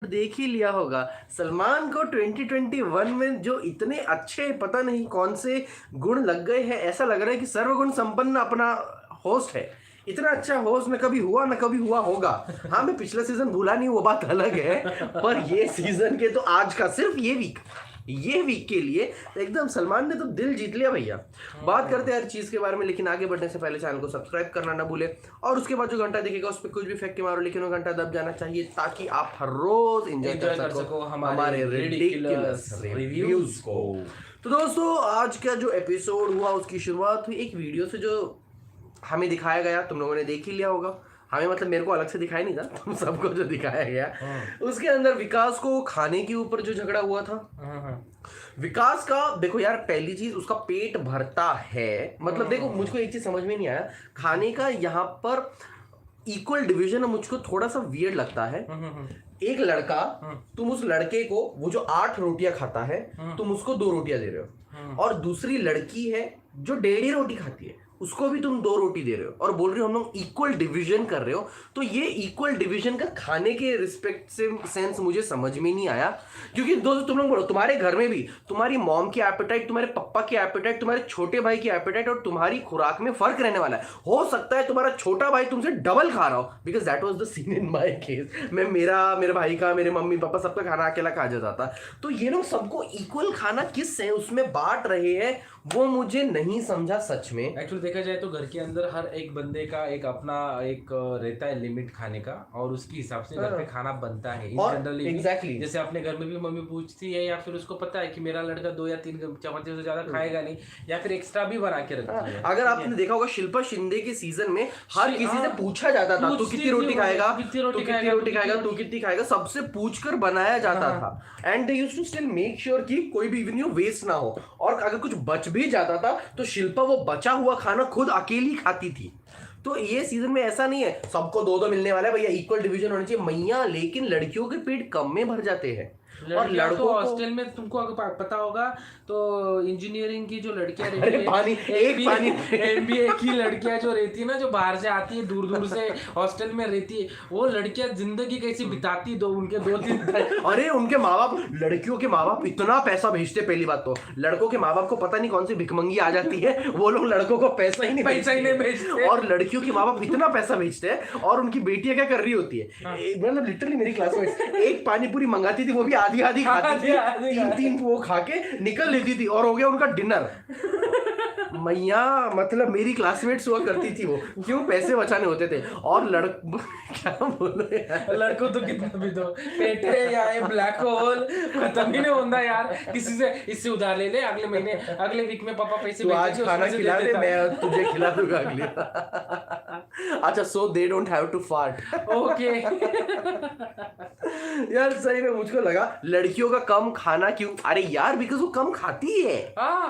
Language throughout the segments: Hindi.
देख ही लिया होगा सलमान को 2021 में जो इतने अच्छे पता नहीं कौन से गुण लग गए हैं। ऐसा लग रहा है कि सर्वगुण संपन्न अपना होस्ट है। इतना अच्छा होस्ट न कभी हुआ न कभी हुआ होगा। हाँ, मैं पिछला सीजन भूला नहीं, वो बात अलग है, पर ये सीजन के तो आज का सिर्फ ये वीक के लिए एकदम सलमान ने तो दिल जीत लिया भैया। बात करते हैं हर चीज के बारे में, लेकिन आगे बढ़ने से पहले चैनल को सब्सक्राइब करना ना भूले और उसके बाद जो घंटा दिखेगा उस पर कुछ भी फेंक के मारो, लेकिन वो घंटा दब जाना चाहिए ताकि आप हर रोज एंजॉय कर सको हमारे रिडिकुलस रिव्यूज को। तो दोस्तों, आज का जो एपिसोड हुआ उसकी शुरुआत हुई एक वीडियो से जो हमें दिखाया गया। तुम लोगों ने देख ही लिया होगा। हमें मतलब मेरे को अलग से दिखाया नहीं था, तुम सबको जो दिखाया गया उसके अंदर विकास को खाने के ऊपर जो झगड़ा हुआ था। विकास का देखो यार, पहली चीज उसका पेट भरता है। मतलब देखो, मुझको एक चीज समझ में नहीं आया खाने का यहाँ पर इक्वल डिवीजन मुझको थोड़ा सा वियर्ड लगता है। एक लड़का, तुम उस लड़के को वो जो 8 रोटियां खाता है तुम उसको 2 रोटियां दे रहे हो, और दूसरी लड़की है जो 1.5 रोटी खाती है उसको भी तुम 2 रोटी दे रहे हो और बोल रहे हो हम लोग इक्वल डिवीजन कर रहे हो। तो ये इक्वल डिवीजन का खाने के रिस्पेक्ट से सेंस मुझे समझ में नहीं आया। क्योंकि दोस्तों तुम लोग बोलो, तुम्हारे घर में भी तुम्हारी मॉम की एपेटाइट, तुम्हारे पप्पा की एपेटाइट, तुम्हारे छोटे भाई की एपेटाइट और तुम्हारी खुराक में फर्क रहने वाला है। हो सकता है तुम्हारा छोटा भाई तुमसे डबल खा रहा हो, because that was the seen in my case. मैं मेरे भाई का, मेरे मम्मी पापा सबका खाना अकेला खा जाता था। तो ये लोग सबको इक्वल खाना किस से उसमें बांट रहे हैं वो मुझे नहीं समझा सच में। एक्चुअली देखा जाए तो घर के अंदर हर एक बंदे का एक अपना एक रहता है लिमिट खाने का, और उसके हिसाब से घर पे खाना बनता है जनरली। एग्जैक्टली जैसे अपने घर में भी मम्मी पूछती है, या फिर उसको पता है कि मेरा लड़का 2 या 3 चपाती से ज्यादा खाएगा नहीं, या फिर एक्स्ट्रा भी बना के रखती है। अगर आपने देखा होगा शिल्पा शिंदे के सीजन में हर किसी से पूछा जाता था तू कितनी रोटी खाएगा, तू कितनी रोटी खाएगा, तू कितनी खाएगा, सबसे पूछकर बनाया जाता था। And they used to still make sure कि कोई भी इवन वेस्ट ना हो, और अगर कुछ बच भी जाता था तो शिल्पा वो बचा हुआ खाना खुद अकेली खाती थी। तो ये सीजन में ऐसा नहीं है सबको 2-2 मिलने वाला है भैया, इक्वल डिवीजन होनी चाहिए मैया। लेकिन लड़कियों के पेट कम में भर जाते हैं और लड़कों तो हॉस्टल में तुमको अगर पता होगा तो इंजीनियरिंग की जो लड़कियां रहती है, एमबीए की लड़कियां जो रहती है ना, जो बाहर से आती है दूर दूर से हॉस्टल में रहती है, वो लड़कियां जिंदगी कैसी बिताती उनके 2-3 अरे उनके माँ बाप, लड़कियों के माँ बाप इतना पैसा भेजते। पहली बात तो लड़कों के माँ बाप को पता नहीं कौन सी भिखमंगी आ जाती है, वो लोग लड़कों को पैसा ही नहीं भेजते। और लड़कियों के माँ बाप इतना पैसा भेजते हैं और उनकी बेटियां क्या कर रही होती है, मतलब लिटरली मेरी क्लासमेट एक पानी पूरी मंगाती थी, वो भी आधी आधी खाती थी, 3 वो खा के निकल लेती थी और हो गया उनका डिनर। मैया मतलब मेरी क्लासमेट्स हुआ करती थी, वो क्यों पैसे बचाने होते थे। और क्या बोलो यार, लड़कों तो कितना भी दो, पेटे या ब्लैक होल खत्म ही नहीं होता यार। किसी से इससे उधार ले ले, अगले महीने अगले वीक में पापा पैसे तो आज खाना खिला दे, मैं तुझे खिला दूंगा अगले। अच्छा, so they don't have to fart. Okay यार सही में मुझको लगा लड़कियों का कम खाना क्यों। अरे यार बिकॉज वो कम खाती है।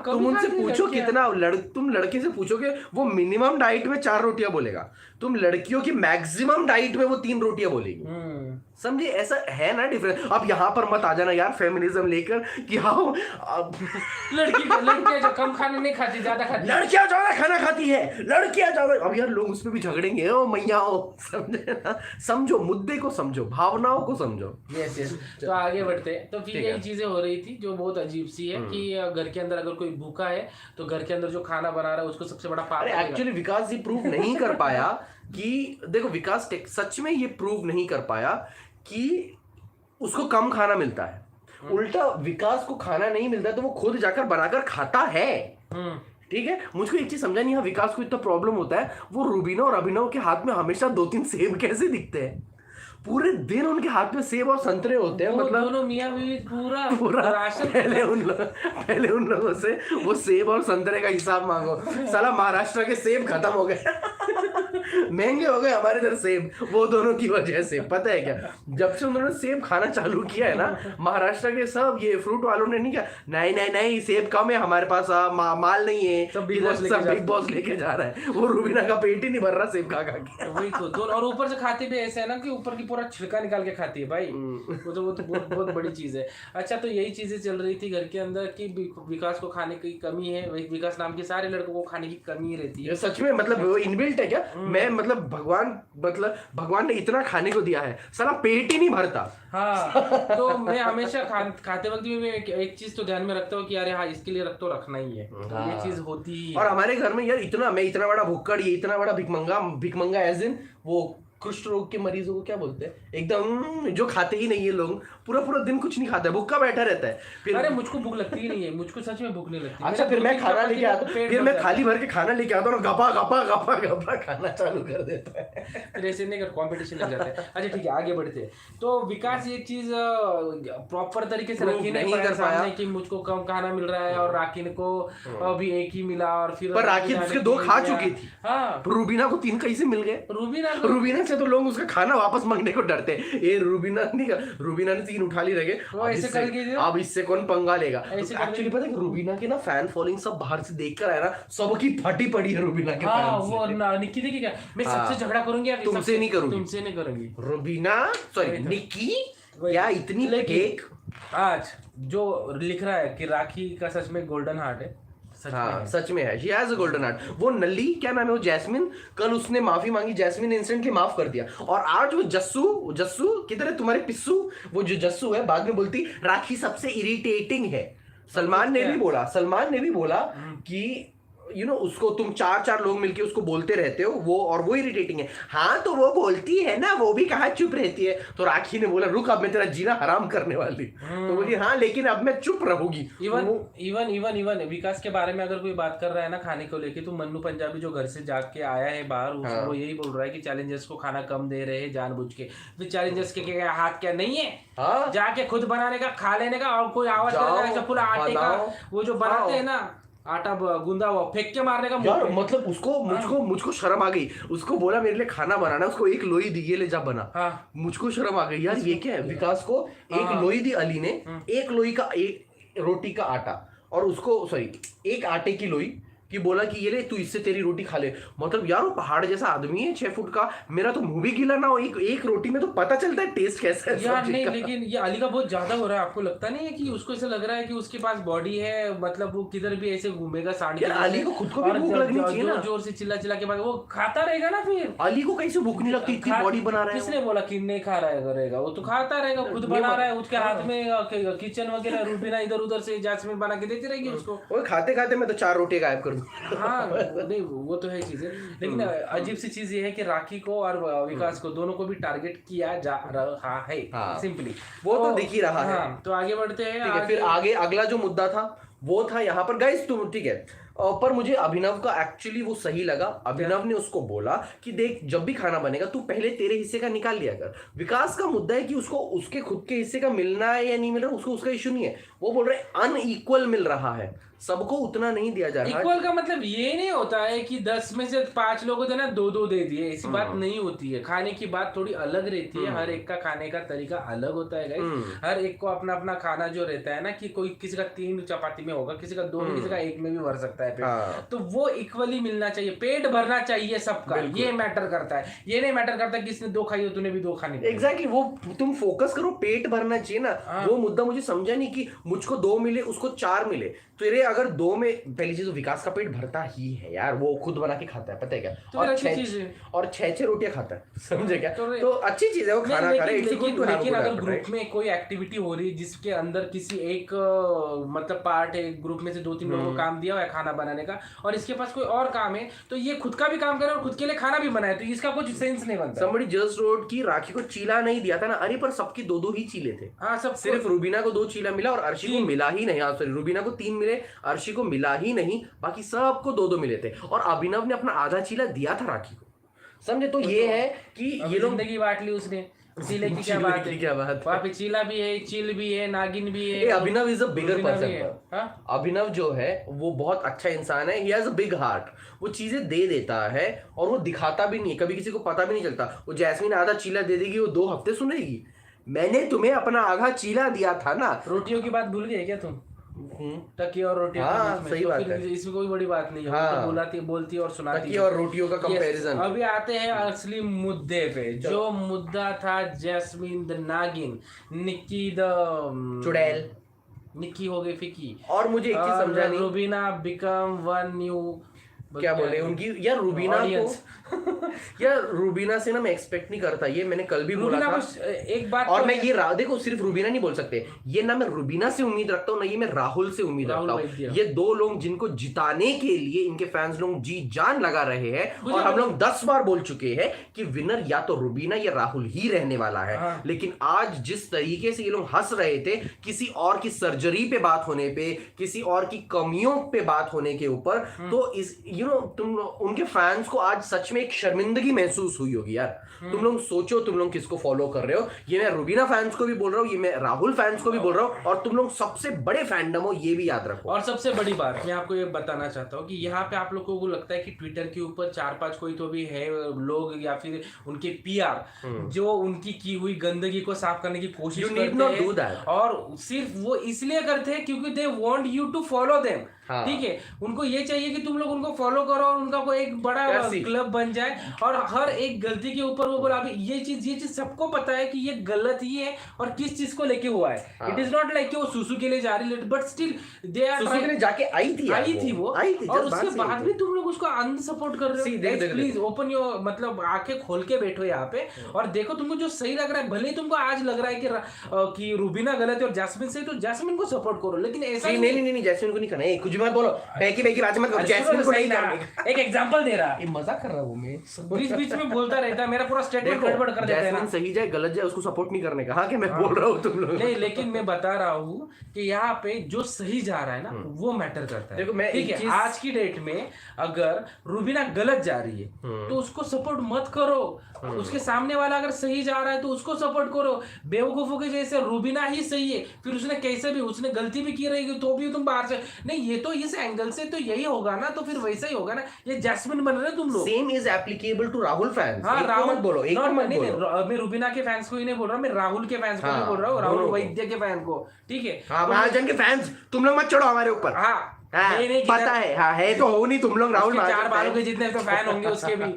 तुम उनसे पूछो कितना, तुम लड़के से पूछोगे वो मिनिमम डाइट में 4 रोटियां बोलेगा, तुम लड़कियों की मैक्सिमम डाइट में वो 3 रोटियां बोलेगी। समझे, ऐसा है ना डिफरेंस। अब यहाँ पर मत आ जाना यार फेमिनिज्म लेकर कि हाँ लड़कियां जो कम खाना नहीं खाती, ज्यादा खाती, लड़कियां ज्यादा खाना खाती है, लड़कियां ज्यादा। अब यार लोग उस पर भी झगड़ेंगे, ओ मैया ओ, समझे ना। समझो मुद्दे को, समझो भावनाओं को समझो। यस तो आगे बढ़ते हैं। तो फिर यही चीजें हो रही थी जो बहुत अजीब सी है कि घर के अंदर अगर कोई भूखा है तो घर के अंदर जो खाना बना रहा है उसको सबसे बड़ा पाप। एक्चुअली विकास जी प्रूव नहीं कर पाया कि देखो विकास सच में ये प्रूव नहीं कर पाया कि उसको कम खाना मिलता है। उल्टा विकास को खाना नहीं मिलता तो वो खुद जाकर बनाकर खाता है। ठीक है, मुझको एक चीज समझा नहीं है, विकास को इतना प्रॉब्लम होता है, वो रुबीना और अभिनव के हाथ में हमेशा 2-3 सेब कैसे दिखते हैं। पूरे दिन उनके हाथ में सेब और संतरे होते हैं, मतलब दोनों मियां बीवी पूरा राशन। पहले उन लोगों से वो सेब और संतरे का हिसाब मांगो। साला महाराष्ट्र के सेब खत्म हो गए महंगे हो गए हमारे इधर सेब, वो दोनों की वजह से। पता है क्या, जब से उन्होंने सेब खाना चालू किया है ना महाराष्ट्र के सब ये फ्रूट वालों ने नहीं किया, नहीं सेब कम है हमारे पास, माल नहीं है, सब बिग बॉस लेके जा रहा है। वो रूबीना का पेट ही नहीं भर रहा सेब खा के। वही तो और ऊपर से खाते भी ऐसे है ना कि ऊपर की पूरा छिलका निकाल के खाती है भाई। वो तो बहुत बड़ी चीज है। अच्छा, तो यही चीजें चल रही थी घर के अंदर कि विकास को खाने की कमी है, विकास नाम के सारे लड़कों को खाने की कमी रहती है। सच में मतलब वो इनबिल्ट है क्या? मैं है मतलब भगवान ने इतना खाने को दिया है, साला पेट ही नहीं भरता। हाँ तो मैं हमेशा खाते वक्त भी मैं एक चीज तो ध्यान में रखता हूँ कि अरे हाँ इसके लिए रख तो रखना ही है, तो ये चीज होती ही है। और हमारे घर में यार इतना बड़ा भुक्कड़, ये इतना बड़ा भिकमंगा एज इन वो कुष्ठ रोग के मरीजों को क्या बोलते हैं, एकदम जो खाते ही नहीं है लोग, पूरा दिन कुछ नहीं खाता है, भूखा बैठा रहता है। फिर अरे मुझको भूख लगती ही नहीं है, मुझको सच में भूख नहीं लगती। अच्छा फिर मैं खाना लेके आता हूँ, फिर मैं थाली भर के खाना लेके आता हूँ, गपा गपा गपा गपा खाना चालू कर देता है। फिर ऐसे नहीं कर, कंपटीशन लग जाता है। अच्छा ठीक है आगे बढ़ते हैं। तो विकास ये चीज प्रॉपर तरीके से रखी नहीं कर पाया कि मुझको कम खाना मिल रहा है और राकिन को अभी एक ही मिला, और फिर पर राकिन उसके 2 खा चुकी थी। हाँ रूबीना को 3 कैसे मिल गए? रूबीना से तो लोग उसका खाना वापस मांगने को डरते हैं। ये रूबीना ने 3 उठा ली रहे, अब इससे कौन पंगा लेगा। एक्चुअली पता है रूबीना के ना फैन फॉलोइंग सब बाहर से देखकर आया ना, सबकी फटी पड़ी है रूबीना के फैन। वो निक्की देखी क्या, मैं सबसे झगड़ा करूंगी, तुमसे नहीं करूंगी। रूबीना सॉरी निक्की क्या इतनी फेक। आज जो लिख रहा है कि राखी का सच में गोल्डन हार्ट है, सच में है, she has a golden heart. वो नल्ली क्या नाम है वो जैस्मिन, कल उसने माफी मांगी, जैस्मिन ने इंस्टेंटली माफ कर दिया। और आज वो जस्सू किधर है तुम्हारे पिस्सू, वो जो जस्सू है बाद में बोलती राखी सबसे इरिटेटिंग है। सलमान ने भी बोला कि उसको तुम 4 लोग मिलके उसको बोलते रहते हो वो इरिटेटिंग है। हाँ तो वो बोलती है ना, वो भी कहाँ चुप रहती है। तो राखी ने बोला रुक अब मैं तेरा जीना हराम करने वाली। तो बोली हाँ लेकिन अब मैं चुप रहूंगी। इवन विकास के बारे में अगर कोई बात कर रहा है ना खाने को लेके, तो मन्नू पंजाबी जो घर से जाग के आया है बाहर, वो यही बोल रहा है कि चैलेंजर्स को खाना कम दे रहे हैं जानबूझ के। तो चैलेंजर्स के क्या हाथ क्या नहीं है जाके खुद बनाने का, खा लेने का, और कोई आवाज करेगा ऐसा पूरा आटे का वो जो बनाते हैं ना आटा गूंदा हुआ फेंक के मारने का यार, मतलब उसको मुझको शर्म आ गई। उसको बोला मेरे लिए खाना बनाना, उसको 1 लोई दी, ये ले जा बना। मुझको शर्म आ गई यार, ये क्या है। विकास को 1 लोई दी अली ने, 1 लोई का 1 रोटी का आटा, और उसको 1 आटे की लोई कि बोला कि ये ले तू इससे तेरी रोटी खा ले। मतलब यार वो पहाड़ जैसा आदमी है 6 फुट का, मेरा तो मुंह भी गीला ना हो एक रोटी में तो पता चलता है टेस्ट कैसा है यार। नहीं लेकिन ये अली का बहुत ज्यादा हो रहा है, आपको लगता नहीं है कि उसको ऐसा लग रहा है कि उसके पास बॉडी है, मतलब वो किधर भी ऐसे घूमेगा सांड के। अली को खुद को भी भूख लगनी चाहिए ना, जोर से चिल्ला के बाद वो खाता रहेगा ना। फिर अली को कैसे भूख नहीं लगती, इतनी बॉडी बना रहा है। किसने बोला कि नहीं खा रहेगा, वो तो खाता रहेगा, खुद बना रहा है, उसके हाथ में किचन वगैरह, रूबीना इधर उधर से जैस्मिन बना के देती रहेगी उसको। वो खाते मैं तो 4 रोटी गायब कर दूं। हाँ नहीं वो तो है चीजें, लेकिन अजीब सी चीज ये है कि राखी को और विकास को दोनों को भी टारगेट किया जा रहा है। सिंपली वो तो दिख ही रहा है। तो आगे बढ़ते हैं। फिर आगे अगला जो मुद्दा था वो था यहाँ पर गाइस, तुम ठीक है। पर मुझे अभिनव का एक्चुअली वो सही लगा। अभिनव ने उसको बोला कि देख जब भी खाना बनेगा तू पहले तेरे हिस्से का निकाल लिया कर। विकास का मुद्दा है कि उसको उसके खुद के हिस्से का मिलना है या नहीं मिल रहा, उसको उसका इश्यू नहीं है। वो बोल रहे अनइक्वल मिल रहा है, सबको उतना नहीं दिया जा रहा। इक्वल का मतलब ये नहीं होता है कि 10 में से 5 लोगों को देना 2 दे दिए, ऐसी बात नहीं होती है। खाने की बात थोड़ी अलग रहती है, हर एक का खाने का तरीका अलग होता है गाइस। हर एक को अपना अपना खाना जो रहता है ना, कि कोई किसी का 3 चपाती में होगा, किसी का 2 में, किसी का 1 में भी भर सकता है पेट। तो वो इक्वली मिलना चाहिए, पेट भरना चाहिए सबका, ये मैटर करता है। ये नहीं मैटर करता कि इसने 2 खाई हो तूने भी 2 खानी। एग्जैक्टली वो तुम फोकस करो, पेट भरना चाहिए ना। वो मुद्दा मुझे समझा नहीं कि मुझको 2 मिले उसको 4 मिले। तेरे अगर 2 में, पहली चीज तो विकास का पेट भरता ही है यार, वो खुद बना के खाता है, पता है क्या। और 6 रोटियां खाता है, समझे क्या। तो अच्छी चीज है वो खाना खा रहा है। लेकिन अगर ग्रुप में कोई एक्टिविटी हो रही है जिसके अंदर किसी एक मतलब पार्ट है, ग्रुप में से 2-3 लोगों को काम दिया हुआ है खाना बनाने का, और इसके पास कोई और काम है, तो ये खुद का भी काम करे और खुद के लिए खाना भी बनाए, तो इसका कुछ सेंस नहीं बनता। समबडी जस्ट रोड की राखी को चीला नहीं दिया था ना, अरे पर सबकी 2-2 ही चीले थे। हाँ सब, सिर्फ रूबीना को 2 चीला मिला और अर्शी को मिला ही नहीं। सॉरी रूबीना को 3 मिले, अर्शी को मिला ही नहीं, बाकी सबको 2-2 मिले थे। और अभिनव ने अपना आधा चीला दिया था राखी को, समझे। तो ये है कि ये लोग जिंदगी बांट ली उसने। चीले की क्या बात है, वहाँ पे चीला भी है, चिल भी है, नागिन भी है। अभिनव इज अ बिगर पर्सन। अभिनव जो है वो बहुत अच्छा इंसान है, he has a big heart. वो चीजें दे देता है और वो दिखाता भी नहीं, कभी किसी को पता भी नहीं चलता। वो जैस्मिन आधा चीला दे देगी, वो 2 हफ्ते सुनेगी मैंने तुम्हें अपना आधा चीला दिया था ना। रोटियों की बात भूल गए क्या तुम? टकी और रोटी। सही बात है, इसमें कोई बड़ी बात नहीं है। तो बोलती और सुनाती टकी और रोटियों का कंपैरिजन। अभी आते हैं असली मुद्दे पे, जो मुद्दा था जैस्मिन द नागिन, निक्की द चुड़ैल, निक्की हो गई फिकी, और मुझे एक चीज समझा नहीं, रूबीना बिकम वन न्यू क्या बोले उनकी यार रूबीना को यार रूबीना से ना मैं एक्सपेक्ट नहीं करता, ये मैंने कल भी बोला था। एक बात और मैं ये देखो सिर्फ रूबीना नहीं बोल सकते, ये ना मैं रूबीना से उम्मीद रखता हूँ ना ये मैं राहुल से उम्मीद रखता हूँ। ये दो लोग जिनको जिताने के लिए इनके फैंस लोग जी जान लगा रहे हैं, और हम लोग 10 बार बोल चुके हैं कि विनर या तो रूबीना या राहुल ही रहने वाला है। लेकिन आज जिस तरीके से ये लोग हंस रहे थे किसी और की सर्जरी पे बात होने पे, किसी और की कमियों पे बात होने के ऊपर, तो इस तुम उनके फैंस को आज सच में एक शर्मिंदगी महसूस हुई होगी यार। तुम लोग सोचो तुम लोग किसको फॉलो कर रहे हो। ये मैं रूबीना फैंस को भी बोल रहा हूँ, ये मैं राहुल फैंस को भी बोल रहा हूँ, और तुम लोग सबसे बड़े फैंडम हो ये भी याद रखो। और सबसे बड़ी बात मैं आपको ये बताना चाहता हूँ कि यहाँ पे आप लोगों को लगता है कि ट्विटर के ऊपर 4-5 कोई तो भी है लोग या फिर उनके पीआर जो उनकी की हुई गंदगी को साफ करने की कोशिश करते हैं, और सिर्फ वो इसलिए करते हैं क्योंकि they want you to follow them. ठीक है, उनको ये चाहिए कि तुम लोग उनको फॉलो करो और उनका कोई एक बड़ा क्लब बन जाए, और हर एक गलती के ऊपर वो बोला अभी ये चीज सबको पता है कि ये गलत ही है और किस चीज को लेके हुआ है। इट इज नॉट लाइक कि वो सुसु के लिए जा रही, बट स्टिल दे आर सुसु के लिए जाके आई थी वो और उसके बाद भी तुम लोग उसको अंध सपोर्ट कर रहे हो। प्लीज ओपन योर मतलब आंखें खोल के बैठो यहाँ पे और देखो तुमको जो सही लग रहा है। भले ही तुमको आज लग रहा है कि रूबीना गलत है और जैस्मिन सही, तो जैस्मिन को सपोर्ट करो, लेकिन ऐसा नहीं जैस्मिन को नहीं करना है। कुछ मत बोलो, बेकी बात मत करो, जैस्मिन को नहीं करना। एक एग्जांपल दे रहा है, मजाक कर रहा हूं मैं, बीच में बोलता रहता है, मेरा पूरा स्टेटमेंट गड़बड़ कर देता है ना। सही जाए गलत जाए उसको सपोर्ट नहीं करने का। हाँ कि मैं बोल रहा हूँ तुम लोग नहीं, लेकिन मैं बता रहा हूँ कि यहाँ पे जो सही जा रहा है ना वो मैटर करता है। देखो मैं ठीक है, आज की डेट में अगर रूबीना गलत जा रही है तो उसको सपोर्ट मत करो, उसके सामने वाला अगर सही जा रहा है तो उसको सपोर्ट करो। बेवकूफों के जैसे रूबीना ही सही है, फिर उसने कैसे भी उसने गलती भी की रहेगी तो भी तुम बाहर से नहीं, ये तो इस एंगल से तो यही होगा ना, तो फिर वैसा ही होगा ना। ये जैस्मिन बन रहे तुम लोग। Same is applicable to Rahul fans. हाँ, राहुल मत बोलो, एक मत बोलो। मैं रूबीना के फैंस को ही नहीं बोल रहा, मैं राहुल के फैंस को नहीं बोल रहा हूँ, राहुल वैद्य के फैन को। ठीक है, महाजन के फैंस तुम लोग मत चढ़ो हमारे ऊपर। हाँ नहीं पता है, हाँ है तो हो नहीं तुम लोग राहुल 4 बालों के जितने तो फैन होंगे उसके भी।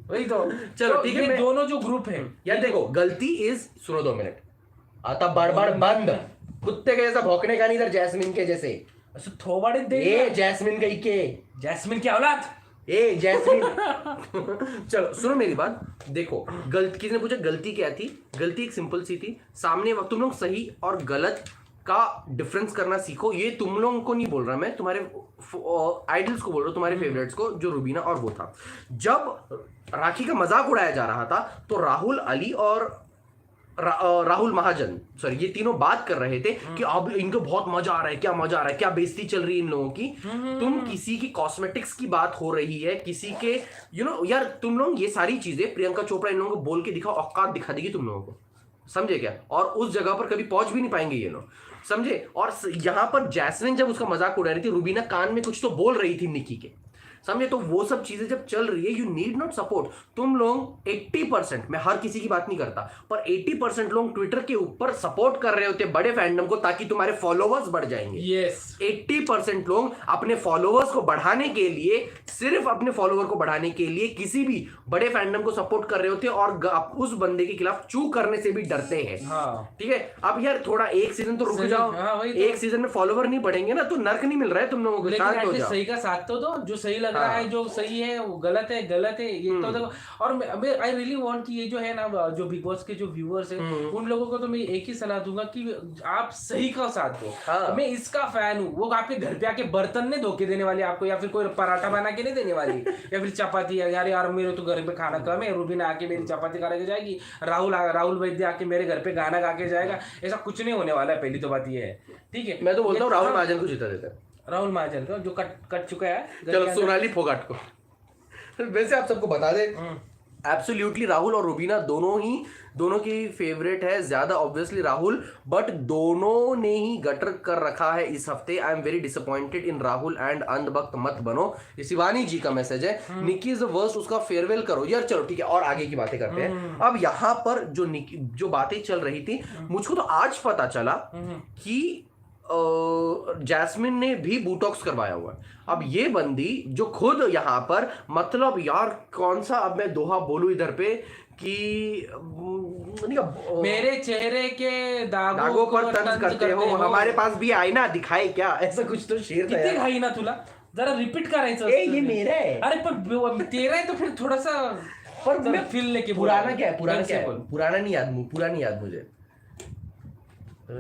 वही तो चलो ठीक है, दोनों जो ग्रुप है यार देखो गलती इज, सुनो 2 मिनट, आता बार बंद, कुत्ते के जैसा भौंकने का नहीं इधर जैस्मिन के जैसे थोबाड़े दे। ये जैस्मिन कहीं के, जैस्मिन की औलाद, ए जैस्मिन। चलो सुनो मेरी बात, देखो गलती, किसी ने पूछा गलती क्या थी? गलती एक सिंपल सी थी, सामने वक्त तुम लोग सही और गलत का डिफरेंस करना सीखो। ये तुम लोगों को नहीं बोल रहा मैं, तुम्हारे आइडल्स को बोल रहा हूँ, तुम्हारे फेवरेट्स को, जो रूबीना और वो था। जब राखी का मजाक उड़ाया जा रहा था तो राहुल अली और राहुल महाजन, सॉरी, ये तीनों बात कर रहे थे कि अब इनको बहुत मजा आ रहा है, क्या मजा आ रहा है, क्या बेइज्जती चल रही है इन लोगों की। तुम किसी की कॉस्मेटिक्स की बात हो रही है, किसी के यार तुम लोग ये सारी चीजें प्रियंका चोपड़ा इन लोगों को बोल के दिखाओ, औकात दिखा देगी तुम लोगों को, समझे क्या? और उस जगह पर कभी पहुंच भी नहीं पाएंगे ये लोग, समझे? और यहाँ पर जैस्मिन जब उसका मजाक उड़ा रही थी, रूबीना कान में कुछ तो बोल रही थी निकी के, समझे? तो वो सब चीजें जब चल रही है, यू नीड नॉट सपोर्ट। तुम लोग 80%, मैं हर किसी की बात नहीं करता, पर 80% लोग ट्विटर के ऊपर सपोर्ट कर रहे होते बड़े फैंडम को, ताकि तुम्हारे फॉलोवर्स बढ़ जाएंगे। यस 80% लोग अपने फॉलोवर्स को बढ़ाने के लिए, सिर्फ अपने फॉलोवर को बढ़ाने के लिए किसी भी बड़े फैंडम को सपोर्ट कर रहे होते और उस बंदे के खिलाफ चू करने से भी डरते हैं। ठीक है, अब यार थोड़ा एक सीजन तो रुक जाओ, एक सीजन में फॉलोवर नहीं बढ़ेंगे ना तो नर्क नहीं मिल रहा है तुम लोगों को। सही का साथ तो दो, जो सही लग रहा है, जो सही है वो गलत है ये तो देखो। और मैं आई रियली वांट कि ये जो है ना, जो बिग बॉस के जो व्यूअर्स हैं, उन लोगों को तो मैं एक ही सलाह दूंगा कि आप सही का साथ दो। मैं इसका फैन हूँ, वो आपके घर पे आके बर्तन नहीं धोके देने वाली आपको, या फिर कोई पराठा बना के नहीं देने वाली, या फिर चपाती, यार मेरे तो घर पे खाना कम है, रूबीना आके मेरी चपाती खा के जाएगी, राहुल वैद्य आके मेरे घर पे गाना गा के जाएगा, ऐसा कुछ नहीं होने वाला है। पहली तो बात ये है, ठीक है। मैं तो बोलता हूँ राहुल महाजन को जिता देता है, राहुल महाजन को जो कट चुका है। चलो सोनाली फोगाट को। वैसे आप सबको बता दें, एब्सोल्युटली राहुल और रूबीना दोनों की फेवरेट है, ज्यादा ऑब्वियसली राहुल, बट दोनों ने ही गटर कर रखा है इस हफ्ते। I am very disappointed in Rahul and अंधभक्त मत बनो, ये शिवानी जी का मैसेज है। निकी इज द वर्स्ट, उसका फेयरवेल करो यार। चलो ठीक है, और आगे की बातें करते हैं। अब यहाँ पर जो बातें चल रही थी, मुझको तो आज पता चला कि जैस्मिन ने भी बूटॉक्स करवाया हुआ है। अब ये बंदी जो खुद यहाँ पर, मतलब यार कौन सा, अब मैं दोहा बोलूं इधर पे कि मेरे चेहरे के दागों पर तंज करते हो, हमारे पास भी आईना दिखाए क्या, ऐसा कुछ तो शेर था। कितने खाई ना तुला जरा रिपीट करायचं ए, असतं ये ते. मेरा है. अरे पण तेरा है तो फिर थोड़ा सा पर जरा मैं फील लेके पुराना बोला. क्या है, पुराना ढंग से क्या है, बोल. पुराना नहीं याद मुझे.